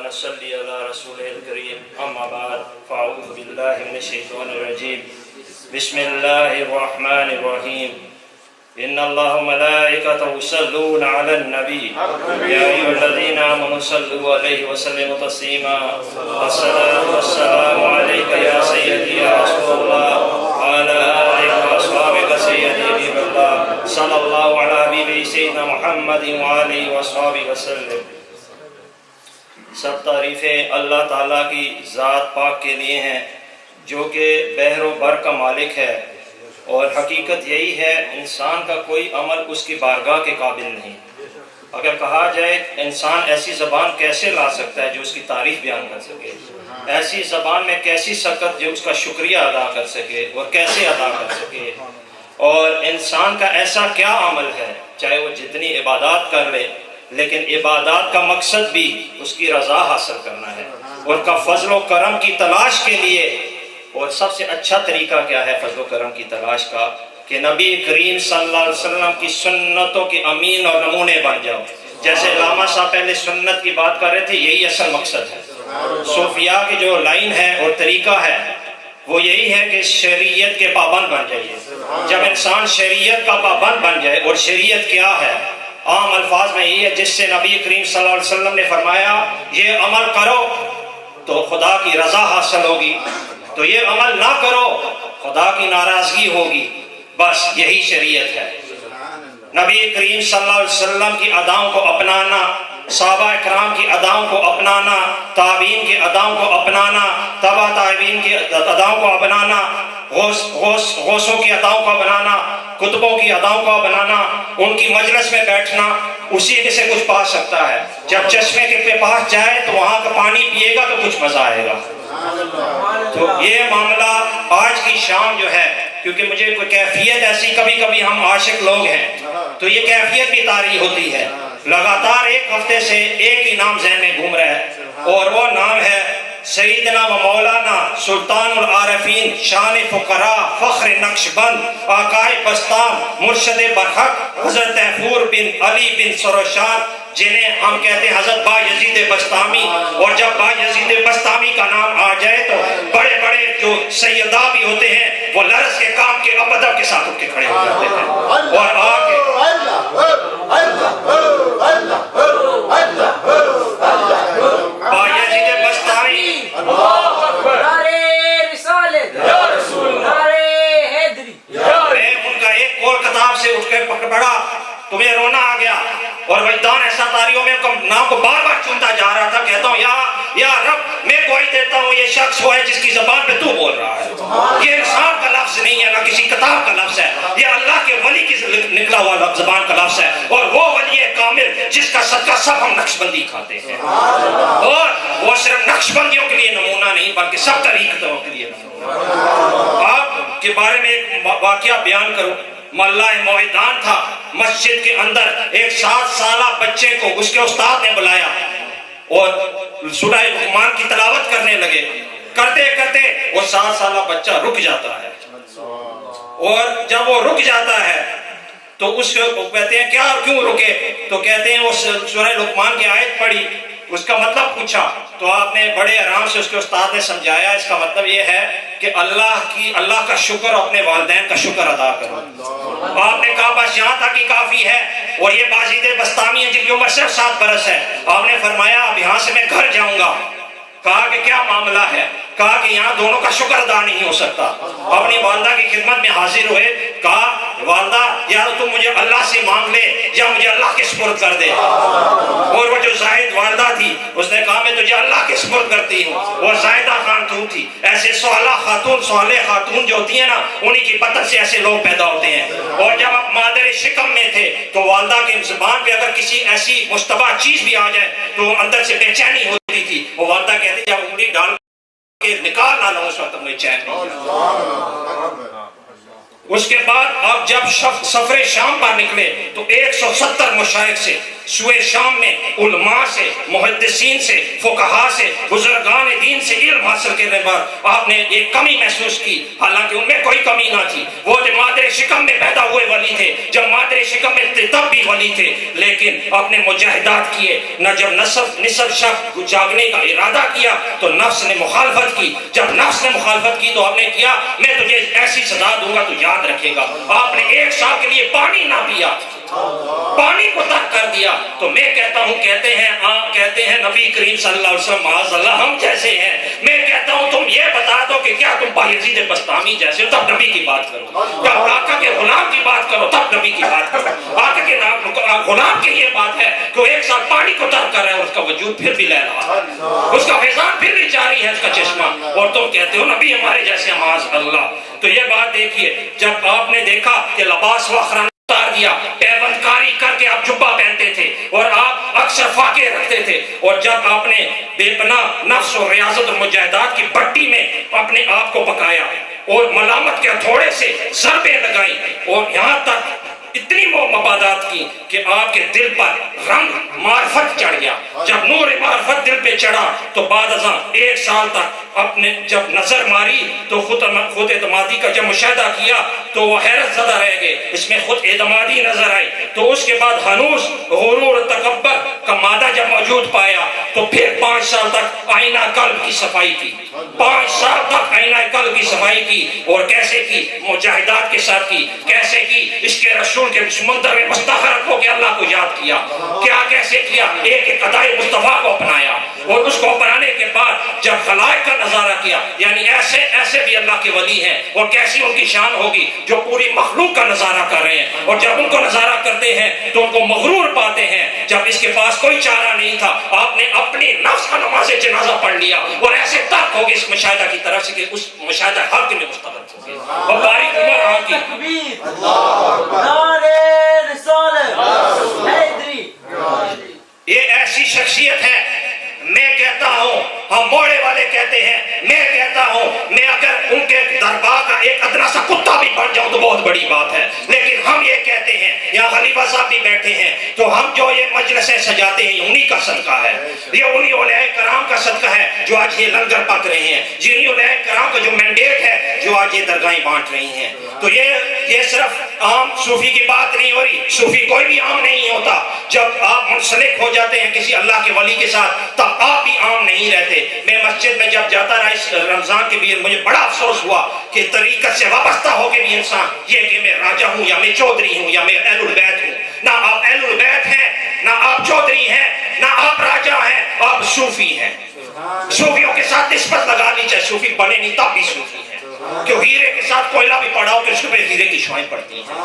نصلي على رسوله الكريم أما بعد فأعوذ بالله من الشيطان الرجيم بسم الله الرحمن الرحيم إن الله وملائكته يصلون على النبي يا أيها الذين آمنوا صلوا عليه وسلموا تسليما الصلاة والسلام عليك يا سيدي يا رسول الله وعلى آلك وأصحابك سيدي حبيب الله صلى الله على حبيبه سيدنا محمد وآله وأصحابه وسلم. سب تعریفیں اللہ تعالیٰ کی ذات پاک کے لیے ہیں جو کہ بحر و بر کا مالک ہے، اور حقیقت یہی ہے انسان کا کوئی عمل اس کی بارگاہ کے قابل نہیں. اگر کہا جائے انسان ایسی زبان کیسے لا سکتا ہے جو اس کی تعریف بیان کر سکے، ایسی زبان میں کیسی سکت جو اس کا شکریہ ادا کر سکے اور کیسے ادا کر سکے، اور انسان کا ایسا کیا عمل ہے چاہے وہ جتنی عبادات کر لے لیکن عبادات کا مقصد بھی اس کی رضا حاصل کرنا ہے اور کا فضل و کرم کی تلاش کے لیے. اور سب سے اچھا طریقہ کیا ہے فضل و کرم کی تلاش کا کہ نبی کریم صلی اللہ علیہ وسلم کی سنتوں کے امین اور نمونے بن جاؤ. جیسے علامہ صاحب پہلے سنت کی بات کر رہے تھے، یہی اصل مقصد ہے. صوفیاء کی جو لائن ہے اور طریقہ ہے وہ یہی ہے کہ شریعت کے پابند بن جائیے. جب انسان شریعت کا پابند بن جائے، اور شریعت کیا ہے عام الفاظ میں یہی ہے جس سے نبی کریم صلی اللہ علیہ وسلم نے فرمایا یہ عمل کرو تو خدا کی رضا حاصل ہوگی، تو یہ عمل نہ کرو خدا کی ناراضگی ہوگی. بس یہی شریعت ہے. نبی کریم صلی اللہ علیہ وسلم کی اداؤں کو اپنانا، صحابہ اکرام کی اداؤں کو اپنانا، تابعین کی اداؤں کو اپنانا، تبع تابعین کی اداؤں کو اپنانا، غوثوں کی اداؤں کو بنانا، کتبوں کی اداؤں کو بنانا، ان کی مجلس میں بیٹھنا، اسی سے کچھ پا سکتا ہے. جب چشمے کے پاس جائے تو وہاں کا پانی پیے گا تو کچھ مزہ آئے گا. تو یہ معاملہ آج کی شام جو ہے، کیونکہ مجھے کوئی کیفیت ایسی، کبھی کبھی ہم عاشق لوگ ہیں تو یہ کیفیت بھی طاری ہوتی ہے. لگاتار ایک ہفتے سے ایک ہی نام ذہن میں گھوم رہا ہے اور وہ نام ہے سیدنا و مولانا سلطان العارفین شان فقراء فخر نقشبند آقائے بستام مرشد برحق حضرت طیفور بن علی بن سروشان، جنہیں ہم کہتے ہیں حضرت با یزید بستامی. اور جب با یزید بستامی کا نام آ جائے تو بڑے بڑے جو سیدہ بھی ہوتے ہیں وہ لرز کے کام کے ادب کے ساتھ اٹھ کے کھڑے ہو جاتے ہیں اور آگے با یزید بستامی میں ان کا ایک اور کتاب سے اٹھ کے پڑھا تو مجھے رونا آ گیا اور وجدان ایسا تاریوں میں نام کو بار بار چنتا جا رہا تھا. کہتا ہوں یا رب میں گواہی دیتا ہوں یہ شخص وہ ہے جس کی زبان پہ تو بول رہا ہے. یہ انسان کا لفظ نہیں ہے، نہ کسی کتاب کا لفظ ہے، یہ اللہ کے ولی کی نکلا ہوا زبان کا لفظ ہے. اور وہ ولی کامل جس کا صدقہ سب ہم نقشبندی کھاتے ہیں، اور وہ صرف نقشبندیوں کے لیے نمونہ نہیں بلکہ سب طریقتوں کے لیے نمونہ. آپ کے بارے میں ایک واقعہ بیان کروں. محلہ موحدان تھا، مسجد کے اندر ایک 7 سالہ بچے کو اس کے استاد نے بلایا اور سورہ لقمان کی تلاوت کرنے لگے. کرتے کرتے وہ 7 سالہ بچہ رک جاتا ہے، اور جب وہ رک جاتا ہے تو اس کو کہتے ہیں کیا کیوں رکے؟ تو کہتے ہیں وہ سورہ لقمان کی آیت پڑھی، اس کا مطلب پوچھا تو آپ نے بڑے آرام سے اس کے استاد نے سمجھایا اس کا مطلب یہ ہے کہ اللہ کا شکر، اپنے والدین کا شکر ادا کرو. آپ نے کہا بس یہاں تک ہی کافی ہے. اور یہ باجید بستامی ہے جن کی عمر صرف 7 برس ہے. آپ نے فرمایا اب یہاں سے میں گھر جاؤں گا. کہا کہ کیا معاملہ ہے؟ کہا کہ یہاں دونوں کا شکر ادا نہیں ہو سکتا. اپنی والدہ کی خدمت میں حاضر ہوئے، کہا والدہ یا تم مجھے اللہ سے مانگ لے یا مجھے اللہ کے سپرد کر دے. اور وہ جو زاہد والدہ تھی اس نے کہا میں تجھے اللہ کے سپرد کرتی ہوں. اور زاہدہ خاتون تھی. ایسے صالح خاتون جو ہوتی ہیں نا، انہی کی بطن سے ایسے لوگ پیدا ہوتے ہیں. اور جب آپ مادر شکم میں تھے تو والدہ کی زبان پہ اگر کسی ایسی مشتبہ چیز بھی آ جائے تو اندر سے بے چینی ہوتی تھی. وہ والدہ کہتی جب انگلی ڈال کے نکال نہ لو اس وقت مجھے چین نہیں. اس کے بعد اب جب سفر شام پر نکلے تو 170 مشائخ سے سوئے شام میں علماء سے، محدثین سے، فقہا سے، بزرگان دین سے علم حاصل کرنے کے بعد آپ نے ایک کمی محسوس کی، حالانکہ ان میں کوئی کمی نہ تھی، وہ جو مادر شکم میں پیدا ہوئے ولی تھے، جب مادر شکم میں تھے تب بھی ولی تھے، لیکن آپ نے مجاہدات کیے نہ، جب نصف شب جاگنے کا ارادہ کیا تو نفس نے مخالفت کی، جب نفس نے مخالفت کی تو آپ نے کیا میں تجھے ایسی سزا دوں گا تو یاد رکھے گا، آپ نے 1 سال کے لیے پانی نہ پیا، پانی کو ترک کر دیا۔ تو میں کہتا ہوں، کہتے ہیں آپ کہتے ہیں نبی کریم صلی اللہ علیہ وسلم معاذ اللہ ہم جیسے ہیں، میں کہتا ہوں تم یہ بتا دو کہ کیا تم بایزید بستامی جیسے ہو تب نبی کی بات کرو، جب آقا کے غلام کی بات کرو تب نبی کی بات کرو، آقا کے غلام کی یہ بات ہے کہ وہ 1 سال پانی کو ترک کر رہا ہے اور اس کا وجود پھر بھی لہ رہا ہے، اس کا فیضان پھر بھی جاری ہے، اس کا چشمہ، اور تم کہتے ہو نبی ہمارے جیسے معاذ اللہ۔ تو یہ بات دیکھیے، جب آپ نے دیکھا کہ لباس وخرا اتار دیا، پیوند کاری کر کے آپ جبہ پہنتے تھے اور آپ اکثر فاقے رکھتے تھے، اور جب آپ نے بے پناہ نفس اور ریاضت اور مجاہدات کی بٹی میں اپنے آپ کو پکایا اور ملامت کے ہتھوڑے سے ضربیں لگائی اور یہاں تک اتنی وہ مبادات کی کہ آپ کے دل پر رنگ معرفت چڑھ گیا، جب نور معرفت دل پہ چڑھا تو بعد ازاں 1 سال تک اپنے جب نظر ماری تو خود اعتمادی کا جب مشاہدہ کیا تو وہ حیرت زدہ رہ گئے، اس میں خود اعتمادی نظر آئی، تو اس کے بعد ہنوز غرور تکبر کا مادہ جب موجود پایا تو پھر 5 سال تک آئینہ قلب کی صفائی کی، 5 سال تک آئینہ قلب کی صفائی کی، اور کیسے کی؟ مجاہدات کے ساتھ کی، کیسے کی؟ اس کے رسول کے سمندر میں مستغرق ہو کے اللہ کو یاد کیا، کیا کیسے کیا؟ ایک ادائے مصطفیٰ کو اپنایا، اور اس کو اپنانے کے بعد جب خلائق کا نظارہ کیا، یعنی ایسے بھی اللہ کے ولی ہیں، اور کیسی ان کی شان ہوگی جو پوری مخلوق کا نظارہ کر رہے ہیں، اور جب ان کو نظارہ کرتے ہیں تو ان کو مغرور پاتے ہیں، جب اس کے پاس کوئی چارہ نہیں تھا آپ نے اپنی نفس کا نماز جنازہ پڑھ لیا، اور ایسے تک ہوگی اس مشاہدہ کی طرف سے کہ اس مشاہدہ حق میں مستقبل ہو گیا، اور بارک عمر آپ کی یہ ایسی شخصیت ہے۔ میں کہتا ہوں، ہم موڑے والے کہتے ہیں، میں کہتا ہوں میں اگر ان کے دربار کا ایک ادنا سا کتا بھی بن جاؤں تو بہت بڑی بات ہے، لیکن ہم یہ کہتے ہیں، یہاں خلیفہ صاحب بھی بیٹھے ہیں، تو ہم جو یہ مجلسیں سجاتے ہیں انہی کا صدقہ ہے، یہ انہی اولیاء کرام کا صدقہ ہے جو آج یہ لنگر پک رہے ہیں، جنہی اولیاء کرام کا جو مینڈیٹ ہے جو آج یہ درگاہیں بانٹ رہی ہیں۔ تو یہ صرف عام صوفی کی بات نہیں ہو رہی، صوفی کوئی بھی عام نہیں ہوتا، جب آپ منسلک ہو جاتے ہیں کسی اللہ کے ولی کے ساتھ تب آپ بھی عام نہیں رہتے۔ میں مسجد میں جب جاتا رہا اس رمضان کے بھی مجھے بڑا افسوس ہوا کہ طریقت سے وابستہ ہو کے بھی انسان یہ کہ میں راجہ ہوں یا میں چودھری ہوں یا میں اہل البیت ہوں، نہ آپ اہل البیت ہیں، نہ آپ چودھری ہیں، نہ آپ راجہ ہیں، آپ صوفی ہیں۔ صوفیوں کے ساتھ نسبت لگا لی، چاہے صوفی بنے نہیں تب بھی صوفی ہیں، کہ ہیرے کے ساتھ کوئلہ بھی پڑاؤ کہ اس پہ ہیرے کی شوائیں پڑتی ہیں۔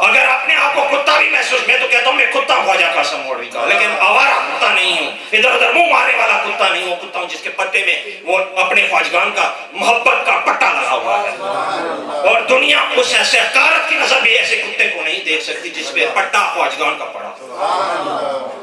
اگر اپنے آپ کو کتا بھی محسوس، میں تو کہتا ہوں میں کتا ہوں خواجہ قاسم موڑوی کا، لیکن آوارہ کتا نہیں ہوں، ادھر ادھر منہ مارے والا کتا نہیں ہوں، کتا ہوں جس کے پٹے میں وہ اپنے خواجگان کا محبت کا پٹا لگا ہوا ہے، اور دنیا اس ایسے حقارت کی نظر بھی ایسے کتے کو نہیں دیکھ سکتی جس پہ پٹا خواجگان کا پڑا۔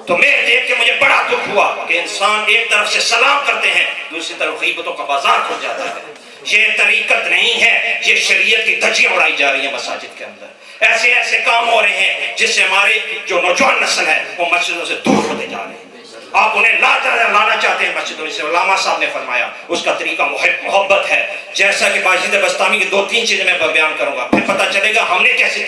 تو میں دیکھ کے مجھے بڑا دکھ ہوا کہ انسان ایک طرف سے سلام کرتے ہیں، دوسری طرف غیبتوں کا بازار کھل جاتا ہے۔ یہ طریقت نہیں ہے، یہ شریعت کی دھجیاں اڑائی جا رہی ہیں مساجد کے اندر، ایسے ایسے کام ہو رہے ہیں جس سے ہمارے جو نوجوان نسل ہے وہ مسجدوں سے دور ہوتے جا رہے ہیں۔ آپ انہیں لانا چاہتے ہیں مسجدوں سے، علامہ صاحب نے فرمایا اس کا طریقہ محبت ہے، جیسا کہ بایزید بستامی کی 2-3 چیزیں میں بیان کروں گا، پھر پتہ چلے گا ہم نے کیسی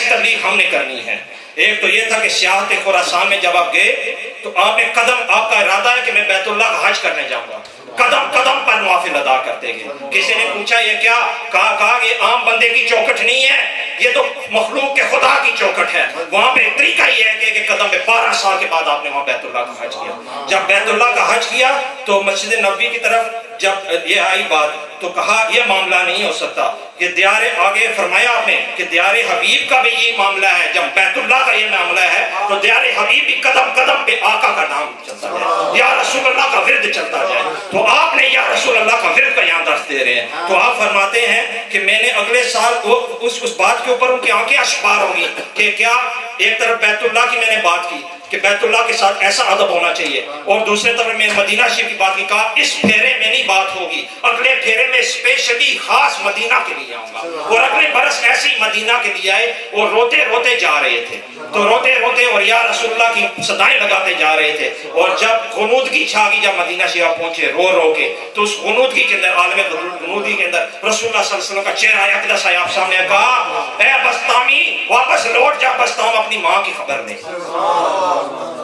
تبلیغ ہم نے کرنی ہے۔ ایک تو یہ تھا کہ سیاحت خراسان میں جب آپ گئے تو آپ نے آپ کا ارادہ ہے کہ میں بیت اللہ کا حج کرنے جاؤں گا، قدم قدم پر نوافل ادا کرتے گئے۔ کسی نے پوچھا یہ کیا؟ کہا یہ عام بندے کی چوکٹ نہیں ہے، یہ تو مخلوق کے خدا کی چوکٹ ہے۔ وہاں پہ طریقہ یہ ہے کہ قدم پہ 12 سال کے بعد آپ نے وہاں بیت اللہ کا حج کیا۔ جب بیت اللہ کا حج کیا تو مسجد نبوی کی طرف جب یہ آئی بات تو کہا یہ معاملہ نہیں ہو سکتا کہ دیار آگے فرمایا آپ نے کہ دیار حبیب کا بھی یہ معاملہ ہے، جب بیت اللہ کا یہ معاملہ ہے تو دیار حبیب بھی قدم قدم پہ آقا کا نام چلتا جائے، یا رسول اللہ کا ورد چلتا جائے۔ تو آپ نے یا رسول اللہ کا ورد کا یہاں درس دے رہے ہیں. تو آپ فرماتے ہیں کہ میں نے اگلے سال اس بات کے اوپر ان کی آنکھیں اشبار ہوگی کہ کیا ایک طرف بیت اللہ کی میں نے بات کی کہ بیت اللہ کے ساتھ ایسا ادب ہونا چاہیے، اور دوسرے طرف میں مدینہ شریف کی بات کی، کہا اس پھیرے میں نہیں بات ہوگی، اگلے پھیرے میں اسپیشلی خاص مدینہ کے لیے آؤں گا. اور اگلے برس ایسے ہی مدینہ کے لیے آئے اور روتے روتے جا رہے تھے. تو روتے روتے اور یا رسول اللہ کی صدائیں لگاتے جا رہے تھے. اور جب غنودگی چھا گئی، جب مدینہ شریف پہنچے رو رو کے، تو اس غنودگی کے اندر، عالم غنودگی کے اندر رسول اللہ صلی اللہ علیہ وسلم کا چہرہ اقدس آیا آپ سامنے، کہا اے بسطامی واپس لوٹ جا بسطام، اپنی ماں کی خبر لے.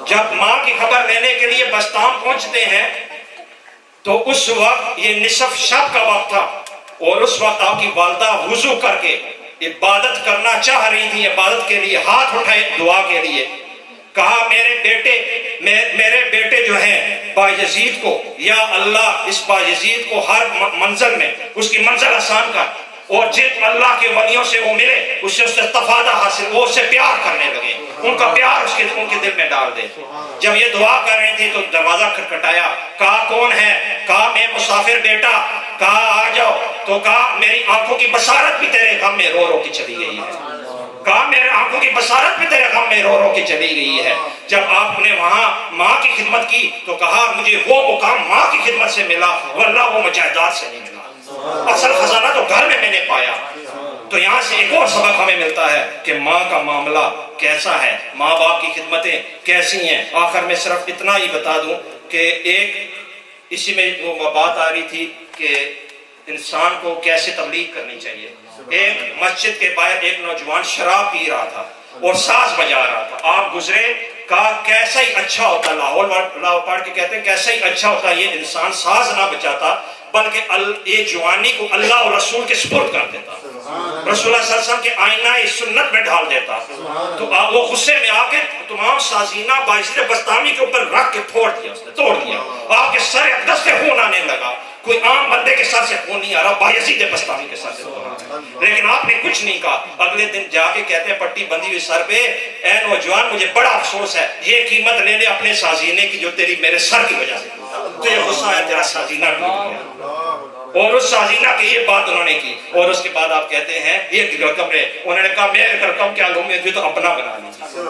جب ماں کی خبر لینے کے لیے بسطام پہنچتے ہیں تو اس وقت یہ نصف شب کا وقت تھا، اور اس وقت آپ کی والدہ وضو کر کے عبادت کرنا چاہ رہی تھی. عبادت کے لیے ہاتھ اٹھائے دعا کے لیے، کہا میرے بیٹے جو ہیں بایزید کو، یا اللہ اس بایزید کو ہر منزل میں اس کی منزل آسان کر، اور جن اللہ کے ولیوں سے وہ ملے اس سے استفادہ حاصل، وہ اس سے پیار کرنے لگے، ان کا پیار ان کے دل میں ڈال دے. جب یہ دعا کر رہے تھے تو دروازہ کھٹکھٹایا، کہا کون ہے؟ کہا میں مسافر بیٹا. کہا آ جاؤ. تو کہا میری آنکھوں کی بصارت بھی تیرے غم میں رو رو کے چلی گئی ہے. کہا میرے آنکھوں کی بصارت بھی تیرے غم میں رو رو کے چلی گئی ہے. جب آپ نے وہاں ماں کی خدمت کی تو کہا مجھے وہ مقام ماں کی خدمت سے ملا، واللہ وہ مجاہدات سے نہیں ملا. اصل خزانہ تو گھر میں نے پایا. تو یہاں سے ایک اور سبق ہمیں ملتا ہے کہ ماں کا معاملہ کیسا ہے، ماں باپ کی خدمتیں کیسی ہیں. آخر میں صرف اتنا ہی بتا دوں کہ ایک اسی میں وہ بات آ رہی تھی کہ انسان کو کیسے تبلیغ کرنی چاہیے. ایک مسجد کے باہر ایک نوجوان شراب پی رہا تھا اور ساز بجا رہا تھا. آپ گزرے، کہا کیسا ہی اچھا ہوتا، لاہور پڑھ کے کہتے ہیں کیسا ہی اچھا ہوتا یہ انسان ساز نہ بجاتا بلکہ یہ جوانی کو اللہ اور رسول کے سپرد کر دیتا، رسول اللہ صلی اللہ علیہ وسلم کے آئینہ سنت میں ڈال دیتا. تو وہ غصے میں آ کے تمام سازینہ بایزید بسطامی کے اوپر رکھ کے توڑ دیا. آپ کے سر اقدس سے خون آنے لگا. کوئی عام بندے کے سر سے خون نہیں آ رہا، بایزید بسطامی کے سر سے خون آ رہا. لیکن آپ نے کچھ نہیں کہا. اگلے دن جا کے کہتے ہیں پٹی بندھی ہوئی سر پہ، اے نوجوان مجھے بڑا افسوس ہے، یہ قیمت لے لے اپنے سازینے کی جو تیری میرے سر کی وجہ سے تو یہ غصہ ہے تیرا سازینہ ٹوٹ گیا. اور اس سازینہ کی یہ بات انہوں نے کی. اور اس کے بعد آپ کہتے ہیں یہ رقم ہے، انہوں نے کہا میں ایک رقم کیا لوں، مجھے تو اپنا بنا لیجیے.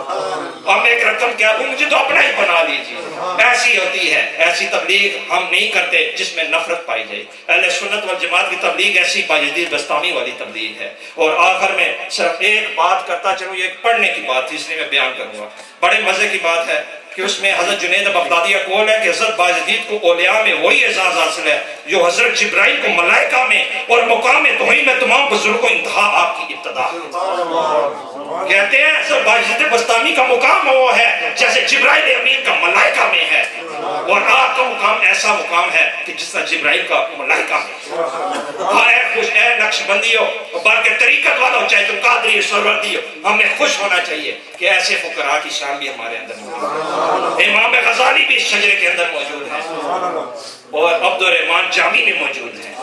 اب میں ایک رقم کیا لوں، مجھے تو اپنا ہی بنا لیجیے. ایسی ہوتی ہے، ایسی تبلیغ ہم نہیں کرتے جس میں نفرت پائی جائے. اہل سنت والجماعت کی تبلیغ ایسی بایزید بسطامی والی تبلیغ ہے. اور آخر میں صرف ایک بات کرتا چلوں، یہ ایک پڑھنے کی بات تھی اس لیے میں بیان کروں گا. بڑے مزے کی بات ہے کہ اس میں حضرت جنید بغدادی کا قول ہے کہ حضرت بایزید کو اولیاء میں وہی اعزاز حاصل ہے جو حضرت جبرائیل کو ملائکہ میں اور مقام توحید میں تمام بزرگوں کو انتہا آپ کی ابتدا. کہتے ہیں حضرت بایزید بسطامی کا مقام وہ ہے جیسے جبرائیل امین کا ملائکہ میں ہے، اور آپ کا مقام ایسا مقام ہے کہ جس طرح جبرائیل کا ملائکہ میں. اے خوش اے نقش بندیو، بلکہ طریقت والا ہو چاہے تم قادری سروردی ہو، ہمیں خوش ہونا چاہیے کہ ایسے فقراء کی شان بھی ہمارے اندر موجود ہے. امام غزالی بھی اس شجرے کے اندر موجود ہے، اور عبد الرحمن جامی میں موجود ہے.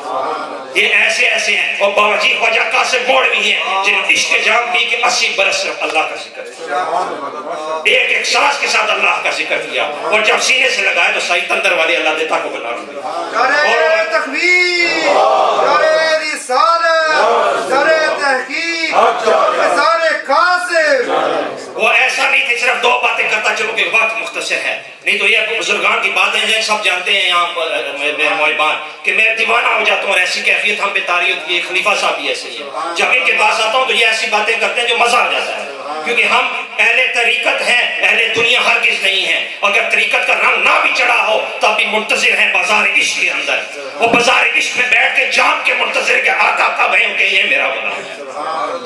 یہ ایسے ہیں. اور باوجی خواجہ قاسم موڑوی ہیں جن عشق جام پی کے 80 برس صرف اللہ کا ذکر ہے، ایک سانس کے ساتھ اللہ کا ذکر کیا. اور جب سینے سے لگائے تو سعید تندر والے اللہ دیتا کو بنا رہے. نعرہ تکبیر، نعرہ رسالت، نعرہ تحقیق، نعرہ قاسم. وہ ایسا نہیں تھے صرف دو باتیں کرتا چلو کہ وقت مختصر ہے، نہیں تو یہ بزرگان کی باتیں ہیں سب جانتے ہیں یہاں میرے محبان کہ میں دیوانہ ہو جاتا ہوں. اور ایسی کیفیت ہم پہ طاری ہوتی ہے. خلیفہ صاحب بھی ایسے ہی ہے، جب ان کے پاس آتا ہوں تو یہ ایسی باتیں کرتے ہیں جو مزہ آ جاتا ہے، کیونکہ ہم اہل طریقت ہیں، اہل دنیا ہرگز نہیں ہیں. اگر طریقت کا رنگ نہ بھی چڑھا ہو تب بھی منتظر ہیں بازار عشق کے اندر. وہ بازار عشق میں بیٹھ کے جام کے منتظر کے آقا کب ہیں کہ یہ میرا بنا ہے.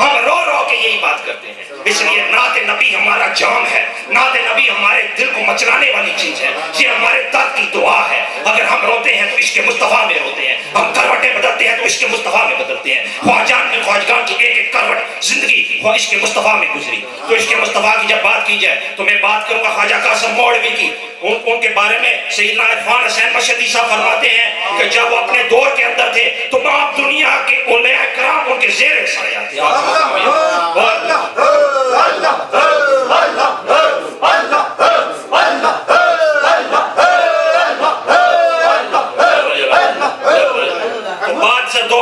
ہم رو رو کے یہی بات کرتے ہیں. اس لیے نعت نبی ہمارا جام ہے، نعت نبی ہمارے دل کو مچلانے والی چیز ہے، یہ ہمارے درد کی دعا ہے. اگر ہم روتے ہیں تو عشق مصطفیٰ میں روتے ہیں، ہم کروٹیں بدلتے ہیں تو عشق مصطفیٰ میں بدلتے ہیں. خواجگان کی ایک ایک کروٹ زندگی وہ عشق مصطفیٰ میں گزری. تو عشق مصطفیٰ کی جب بات کی جائے تو میں بات کروں گا خواجہ قاسم موڑوی کی. ان کے بارے میں سیدنا عرفان حسین مشہدی صاحب فرماتے ہیں کہ جب وہ اپنے دور کے اندر تھے تو تمام دنیا کے اولیاء کرام ان کے زیر سایہ تھے. بات سے دو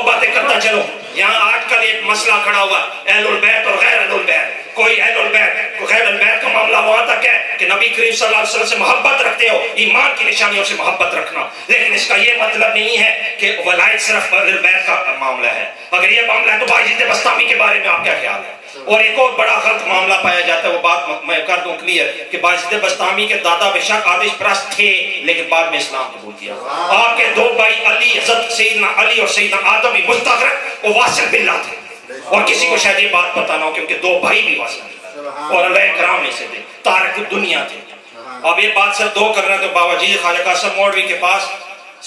ایمان کی نشانیوں سے محبت رکھنا، لیکن اس کا یہ مطلب نہیں ہے کہ ولایت صرف اہل بیت کا معاملہ ہے۔ اگر یہ معاملہ ہے تو بایزید بسطامی کے بارے میں آپ کیا خیال ہے؟ اور ایک اور بڑا غلط معاملہ پایا جاتا ہے، وہ بات میں کر دوں کلیئر، کہ بایزید بسطامی کے دادا بے شک آتش پرست تھے لیکن بعد میں اسلام قبول کیا۔ آپ کے دو بھائی علی، حضرت سیدنا علی اور سیدنا آدم بھی مستغرق اور واصل باللہ تھے، اور کسی کو شاید یہ بات پتہ نہ ہو کہ ان کے دو بھائی بھی واصل باللہ اور اللہ کرام میں سے تھے، تارک الدنیا تھے۔ اب یہ بات صرف دو کرنا تو بابا جی خواجہ قاسم موڑوی کے پاس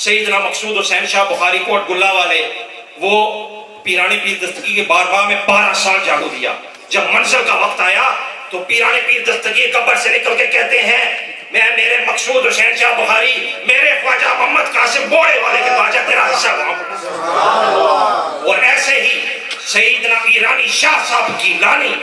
سیدنا مقصود حسین شاہ بخاری کوٹ گلہ والے، وہ پیرانی پیر دستگیر کے بارگاہ میں 12 سال جاگو دیا۔ جب منزل کا وقت آیا تو پیرانی پیر دستگیر قبر سے نکل کے کہتے ہیں میں میرے مقصود حسین شاہ بخاری، میرے خواجہ محمد قاسم موڑے والے کے خواجہ تیرا حصہ وہاں۔ اور ایسے ہی سیدنا ایرانی شاہ صاحب کی لانی،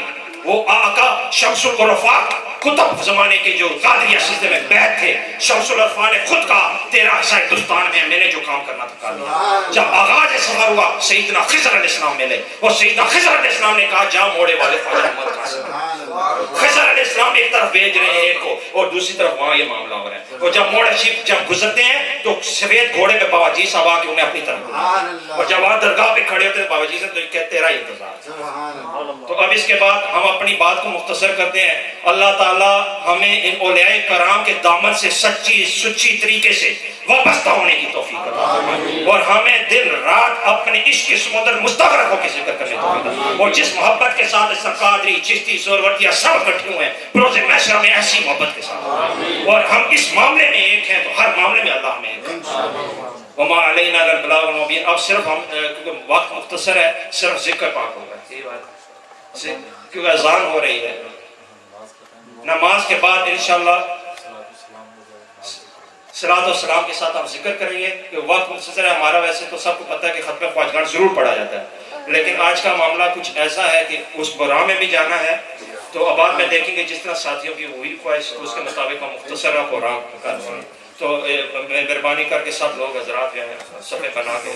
وہ آقا شمس العرفاء کتب زمانے کے جو قادریہ سلسلے میں بیعت تھے، شمس العرفاء نے خود کہا تیرا حصہ ہندوستان میں ہے، میں نے جو کام کرنا تھا کر لیا۔ جب آغاز سفر ہوا سیدنا خضر علیہ السلام ملے، اور سیدنا خضر علیہ السلام نے کہا جا موڑے والے خواجہ محمد قاسم۔ خضر علیہ السلام ایک طرف بھیج رہے ہیں ایک کو، اور دوسری طرف وہاں یہ معاملہ ہو رہا ہے۔ اور جب موڑے شریف جب گزرتے ہیں تو سفید گھوڑے پہ بابا جی صاحب آ کے انہیں اپنی طرف بلایا، اور جب وہاں درگاہ پہ کھڑے ہوتے ہیں بابا جی سے تو کہتے تیرا ہی انتظار۔ تو اب اس کے بعد ہم اپنی بات کو مختصر کرتے ہیں۔ اللہ تعالیٰ ہمیں ان اولیاء کرام کے دامن سے سچی طریقے سے وابستہ ہونے کی توفیق عطا فرمائے، اور ہمیں دن رات اپنے عشق کے سمندر مستغرق ہو کے ذکر کرنے کی توفیق عطا، اور جس محبت کے ساتھ اس قادری چشتی سہروردیہ سب اکٹھے ہوئے ہیں بروز محشر میں ایسی محبت کے ساتھ، اور ہم اس معاملے میں ایک ہیں تو ہر معاملے میں اللہ ہمیں ایک ہے۔ وما علینا الا البلاغ المبین۔ اب صرف ہم کیونکہ وقت مختصر ہے صرف ذکر پاک ہوگا کیونکہ اذان ہو رہی ہے۔ نماز کے بعد انشاءاللہ صلاۃ و سلام کے ساتھ ہم ذکر کریں گے کہ وقت مختصر ہے ہمارا۔ ویسے تو سب کو پتہ ہے کہ ختم خواجگان ضرور پڑھا جاتا ہے، لیکن آج کا معاملہ کچھ ایسا ہے کہ اس برا میں بھی جانا ہے، تو اب بعد میں دیکھیں گے جس طرح ساتھیوں کی وہی خواہش اس کے مطابق ہم مختصر پروگرام کر دیں۔ تو مہربانی کر کے سب لوگ حضرات جو ہیں صفحے بنا کے